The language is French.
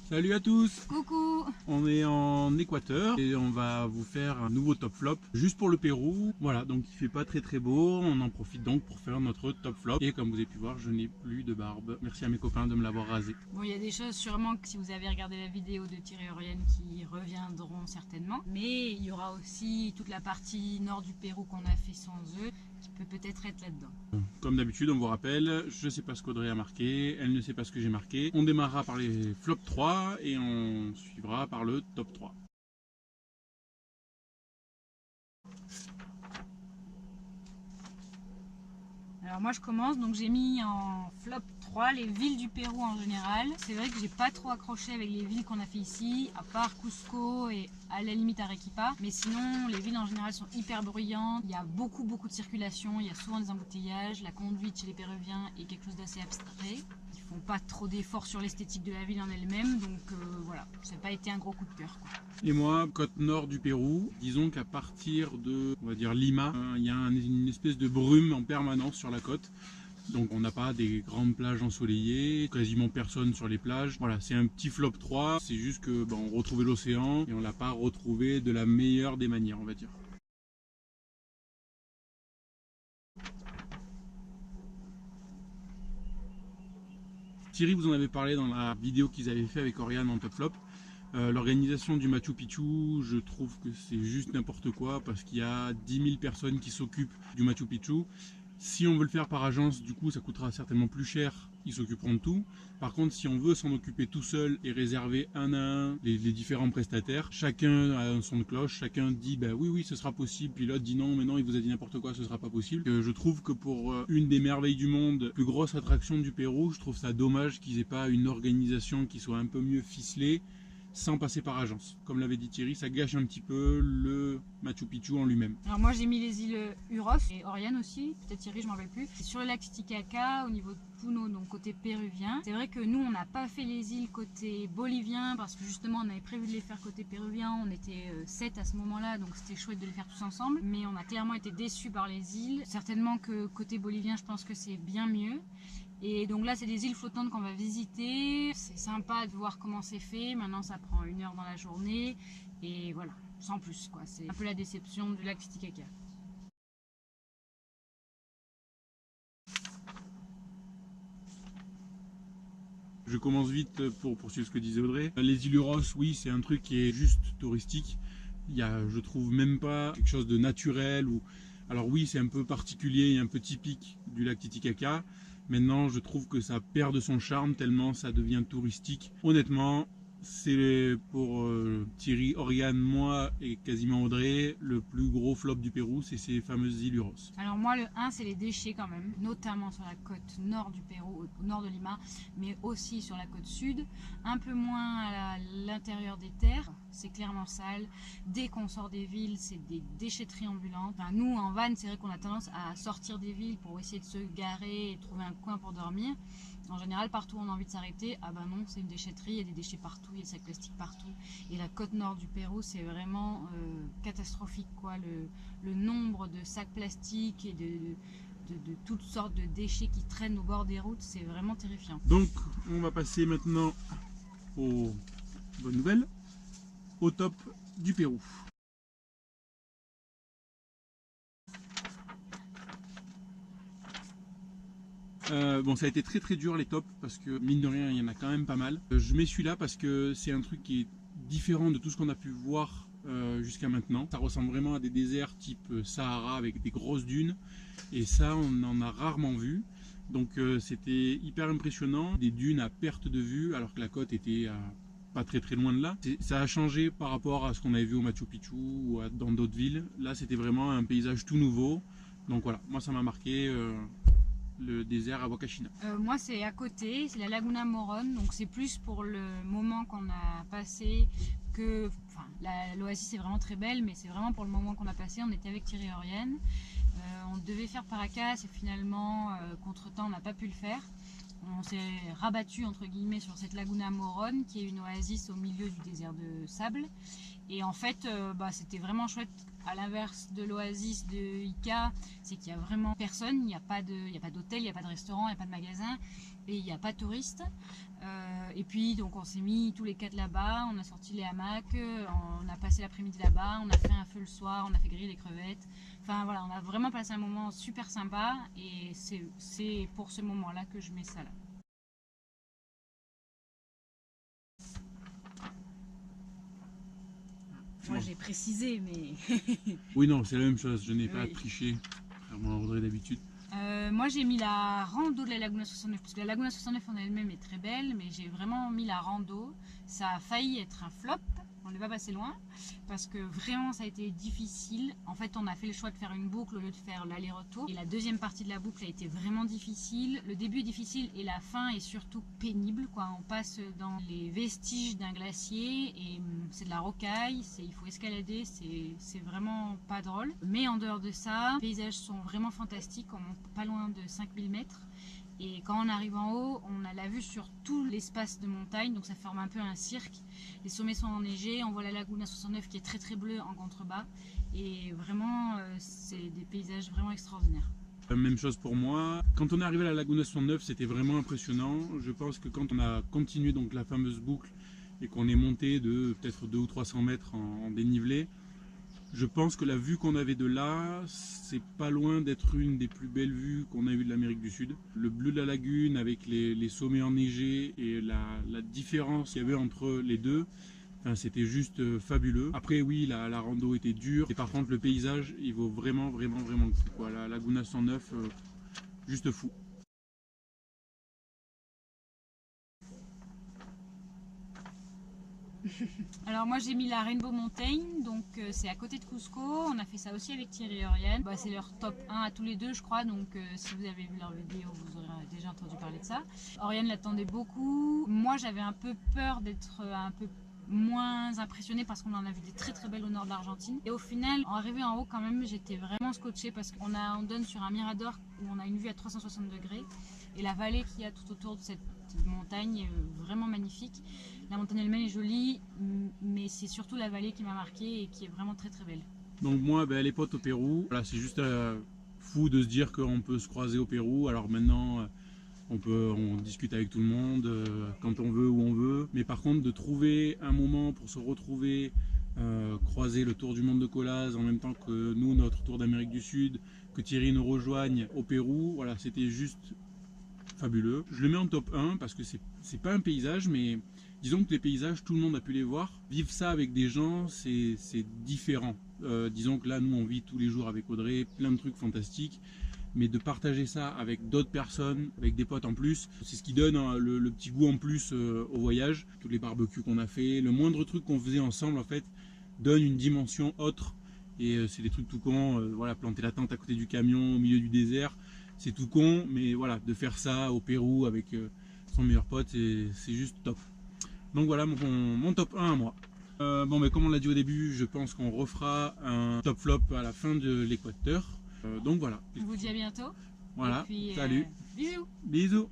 Salut à tous! Coucou! On est en Équateur et on va vous faire un nouveau top flop juste pour le Pérou. Voilà, donc il fait pas très beau, on en profite donc pour faire notre top flop. Et comme vous avez pu voir, je n'ai plus de barbe. Merci à mes copains de me l'avoir rasé. Bon, il y a des choses sûrement que si vous avez regardé la vidéo de Thierry Oriane qui reviendront certainement. Mais il y aura aussi toute la partie nord du Pérou qu'on a fait sans eux qui peut peut-être être là-dedans. Comme d'habitude, on vous rappelle, je sais pas ce qu'Audrey a marqué, elle ne sait pas ce que j'ai marqué. On démarrera par les flops 3 et on suivra par le top 3. Alors moi je commence, donc j'ai mis en flop 3 les villes du Pérou en général. C'est vrai que j'ai pas trop accroché avec les villes qu'on a fait ici, à part Cusco et à la limite Arequipa. Mais sinon les villes en général sont hyper bruyantes, il y a beaucoup de circulation, il y a souvent des embouteillages, la conduite chez les Péruviens est quelque chose d'assez abstrait. Ils font pas trop d'efforts sur l'esthétique de la ville en elle-même, donc voilà, ça n'a pas été un gros coup de cœur, quoi. Et moi, côte nord du Pérou, disons qu'à partir de, on va dire Lima, il y a une espèce de brume en permanence sur la côte. Donc on n'a pas des grandes plages ensoleillées, quasiment personne sur les plages. Voilà, c'est un petit flop 3, c'est juste que on retrouvait l'océan et on l'a pas retrouvé de la meilleure des manières, on va dire. Thierry vous en avait parlé dans la vidéo qu'ils avaient fait avec Oriane en top flop. L'organisation du Machu Picchu, je trouve que c'est juste n'importe quoi parce qu'il y a 10 000 personnes qui s'occupent du Machu Picchu. Si on veut le faire par agence, du coup ça coûtera certainement plus cher, ils s'occuperont de tout. Par contre, si on veut s'en occuper tout seul et réserver un à un les différents prestataires, chacun a un son de cloche, chacun dit bah oui ce sera possible, puis l'autre dit non mais non il vous a dit n'importe quoi, ce sera pas possible. Je trouve que pour une des merveilles du monde, plus grosse attraction du Pérou, je trouve ça dommage qu'ils aient pas une organisation qui soit un peu mieux ficelée, sans passer par agence. Comme l'avait dit Thierry, ça gâche un petit peu le Machu Picchu en lui-même. Alors moi j'ai mis les îles Uros et Oriane aussi, peut-être Thierry, je m'en rappelle plus. Sur le lac Titicaca au niveau de Puno, donc côté péruvien. C'est vrai que nous on n'a pas fait les îles côté bolivien parce que justement on avait prévu de les faire côté péruvien, on était 7 à ce moment-là, donc c'était chouette de les faire tous ensemble. Mais on a clairement été déçus par les îles. Certainement que côté bolivien je pense que c'est bien mieux. Et donc là c'est des îles flottantes qu'on va visiter, c'est sympa de voir comment c'est fait, maintenant ça prend 1 heure dans la journée et voilà, sans plus quoi, c'est un peu la déception du lac Titicaca. Je commence vite pour poursuivre ce que disait Audrey. Les îles Uros, oui, c'est un truc qui est juste touristique. Il y a, je trouve, même pas quelque chose de naturel. Alors oui, c'est un peu particulier et un peu typique du lac Titicaca. Maintenant, je trouve que ça perd de son charme tellement ça devient touristique. Honnêtement, c'est pour Thierry, Oriane, moi et quasiment Audrey, le plus gros flop du Pérou, c'est ces fameuses îles Uros. Alors moi le 1 c'est les déchets quand même, notamment sur la côte nord du Pérou, au nord de Lima, mais aussi sur la côte sud, un peu moins à l'intérieur des terres, c'est clairement sale. Dès qu'on sort des villes, c'est des déchetteries ambulantes. Enfin, nous en van, c'est vrai qu'on a tendance à sortir des villes pour essayer de se garer et trouver un coin pour dormir. En général, partout où on a envie de s'arrêter, ah ben non, c'est une déchetterie, il y a des déchets partout, il y a des sacs plastiques partout. Et la côte nord du Pérou, c'est vraiment catastrophique, quoi. Le nombre de sacs plastiques et de toutes sortes de déchets qui traînent au bord des routes, c'est vraiment terrifiant. Donc, on va passer maintenant aux bonnes nouvelles, au top du Pérou. Bon, ça a été très dur les tops parce que mine de rien il y en a quand même pas mal. Je mets celui-là parce que c'est un truc qui est différent de tout ce qu'on a pu voir jusqu'à maintenant. Ça ressemble vraiment à des déserts type Sahara avec des grosses dunes et ça on en a rarement vu. Donc c'était hyper impressionnant, des dunes à perte de vue alors que la côte était pas très loin de là. Ça a changé par rapport à ce qu'on avait vu au Machu Picchu ou dans d'autres villes. Là c'était vraiment un paysage tout nouveau. Donc voilà, moi ça m'a marqué. Le désert à Huacachina. Moi c'est à côté, c'est la Laguna Morón, donc c'est plus pour le moment qu'on a passé que... Enfin, l'oasis est vraiment très belle, mais c'est vraiment pour le moment qu'on a passé. On était avec Thierry Oriane, on devait faire Paracas et finalement, contre-temps, on n'a pas pu le faire. On s'est rabattu entre guillemets sur cette Laguna Morón qui est une oasis au milieu du désert de sable. Et en fait, c'était vraiment chouette À l'inverse de l'Oasis de Ica, c'est qu'il n'y a vraiment personne, il n'y a pas d'hôtel, il n'y a pas de restaurant, il n'y a pas de magasin et il n'y a pas de touristes. Et puis donc on s'est mis tous les 4 là-bas, on a sorti les hamacs, on a passé l'après-midi là-bas, on a fait un feu le soir, on a fait griller les crevettes. Enfin voilà, on a vraiment passé un moment super sympa et c'est pour ce moment-là que je mets ça là. Moi j'ai précisé, mais... Oui, non, c'est la même chose, je n'ai pas Oui. triché, contrairement à Audrey d'habitude. Moi j'ai mis la rando de la Laguna 69, parce que la Laguna 69 en elle-même est très belle, mais j'ai vraiment mis la rando. Ça a failli être un flop, on n'est pas passé loin, parce que vraiment ça a été difficile. En fait on a fait le choix de faire une boucle au lieu de faire l'aller-retour. Et la deuxième partie de la boucle a été vraiment difficile. Le début est difficile et la fin est surtout pénible, quoi. On passe dans les vestiges d'un glacier et c'est de la rocaille, il faut escalader, c'est vraiment pas drôle. Mais en dehors de ça, les paysages sont vraiment fantastiques, on monte pas loin de 5000 mètres. Et quand on arrive en haut, on a la vue sur tout l'espace de montagne, donc ça forme un peu un cirque. Les sommets sont enneigés, on voit la Laguna 69 qui est très très bleue en contrebas. Et vraiment, c'est des paysages vraiment extraordinaires. Même chose pour moi. Quand on est arrivé à la Laguna 69, c'était vraiment impressionnant. Je pense que quand on a continué donc la fameuse boucle et qu'on est monté de peut-être 200 ou 300 mètres en dénivelé, je pense que la vue qu'on avait de là, c'est pas loin d'être une des plus belles vues qu'on a eues de l'Amérique du Sud. Le bleu de la lagune avec les sommets enneigés et la différence qu'il y avait entre les deux, enfin, c'était juste fabuleux. Après oui, la rando était dure, et par contre le paysage, il vaut vraiment le coup, quoi. La Laguna 109, juste fou. Alors moi j'ai mis la Rainbow Mountain, donc c'est à côté de Cusco, on a fait ça aussi avec Thierry et Oriane. C'est leur top 1 à tous les deux je crois, donc si vous avez vu leur vidéo vous aurez déjà entendu parler de ça. Oriane l'attendait beaucoup, moi j'avais un peu peur d'être un peu moins impressionnée parce qu'on en a vu des très très belles au nord de l'Argentine. Et au final, en arrivant en haut quand même, j'étais vraiment scotchée parce qu'on donne sur un mirador où on a une vue à 360 degrés et la vallée qu'il y a tout autour de cette montagne est vraiment magnifique. La montagne elle-même est jolie, mais c'est surtout la vallée qui m'a marquée et qui est vraiment très très belle. Donc moi, les potes au Pérou, voilà, c'est juste fou de se dire qu'on peut se croiser au Pérou. Alors maintenant, on discute avec tout le monde quand on veut, où on veut. Mais par contre, de trouver un moment pour se retrouver, croiser le tour du monde de Colas en même temps que nous, notre tour d'Amérique du Sud, que Thierry nous rejoigne au Pérou, voilà, c'était juste fabuleux. Je le mets en top 1 parce que c'est pas un paysage, mais disons que les paysages, tout le monde a pu les voir. Vivre ça avec des gens, c'est différent. Disons que là, nous, on vit tous les jours avec Audrey, plein de trucs fantastiques. Mais de partager ça avec d'autres personnes, avec des potes en plus, c'est ce qui donne le petit goût en plus au voyage. Tous les barbecues qu'on a fait, le moindre truc qu'on faisait ensemble, en fait, donne une dimension autre. Et c'est des trucs tout cons, voilà, planter la tente à côté du camion, au milieu du désert, c'est tout con, mais voilà, de faire ça au Pérou avec son meilleur pote, c'est juste top. Donc voilà mon top 1 à moi. Bon, mais comme on l'a dit au début, je pense qu'on refera un top flop à la fin de l'Équateur. Donc voilà. On vous dit à bientôt. Voilà, Et puis, salut. Bisous. Bisous.